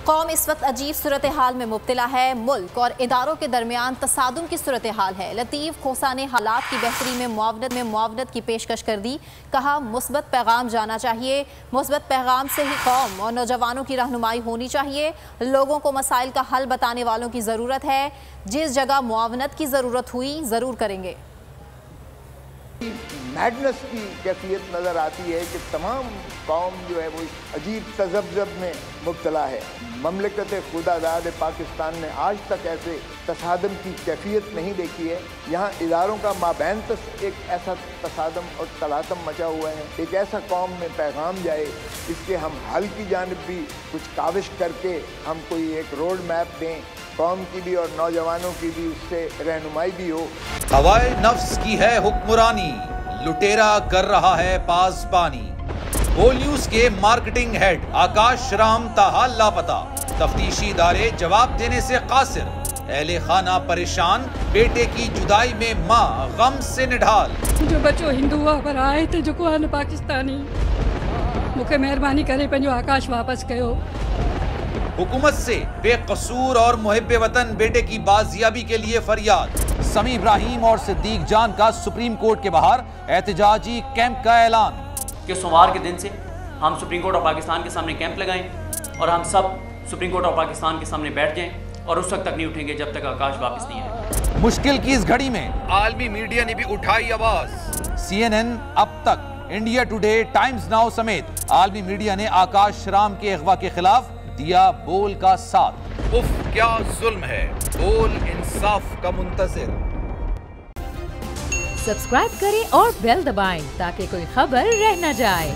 कौम इस वक्त अजीब सूरत हाल में मुब्तला है। मुल्क और इदारों के दरमियान तसादुम की सूरत हाल है। लतीफ़ खोसा ने हालात की बेहतरी में मुआवनत की पेशकश कर दी। कहा मुस्बत पैगाम जाना चाहिए। मुस्बत पैगाम से ही कौम और नौजवानों की रहनुमाई होनी चाहिए। लोगों को मसाइल का हल बताने वालों की ज़रूरत है। जिस जगह मुआवनत की ज़रूरत हुई ज़रूर करेंगे। मैडनेस की कैफियत नज़र आती है कि तमाम कौम जो है वो अजीब तज़ब्ज़ब में मुब्तला है। ममलकत खुदादाद पाकिस्तान ने आज तक ऐसे तसादम की कैफियत नहीं देखी है। यहाँ इदारों का माबैन एक ऐसा तसादम और तलातम मचा हुआ है। एक ऐसा कौम में पैगाम जाए इसके हम हल की जानिब भी कुछ काविश करके हम कोई एक रोड मैप दें, कौम की भी और नौजवानों की भी उससे रहनुमाई भी हो। हवाए नफ्स की है हुक्मरानी, लुटेरा कर रहा है पासबानी। बोल न्यूज के मार्केटिंग हेड आकाश राम ताहा लापता। तफ्तीशी इदारे जवाब देने से कासिर। अहले खाना परेशान, बेटे की जुदाई में माँ गम से निढाल। जो बच्चो हिंदू पर आए थे जो को आन पाकिस्तानी, मुझे मेहरबानी करे पंहिंजो आकाश वापस कयो। हुकूमत से बेकसूर और मुहिब्बे वतन बेटे की बाजियाबी के लिए फरियाद। समी इब्राहिम और सिद्दीक जान का सुप्रीम कोर्ट के बाहर एहतजाजी कैंप का ऐलान कि सोमवार के दिन से हम सुप्रीम कोर्ट ऑफ पाकिस्तान के सामने कैंप लगाएं और हम सब सुप्रीम कोर्ट ऑफ पाकिस्तान के सामने बैठ जाएं और उस वक्त तक नहीं उठेंगे जब तक आकाश वापस नहीं आए। मुश्किल की इस घड़ी में आलमी मीडिया ने भी उठाई आवाज। CNN अब तक, इंडिया टुडे, टाइम्स नाउ समेत आलमी मीडिया ने आकाश राम के अगवा के खिलाफ दिया बोल का साथ। उफ क्या जुल्म है, बोल इंसाफ का मुंतज़िर। सब्सक्राइब करें और बेल दबाएं ताकि कोई खबर रह न जाए।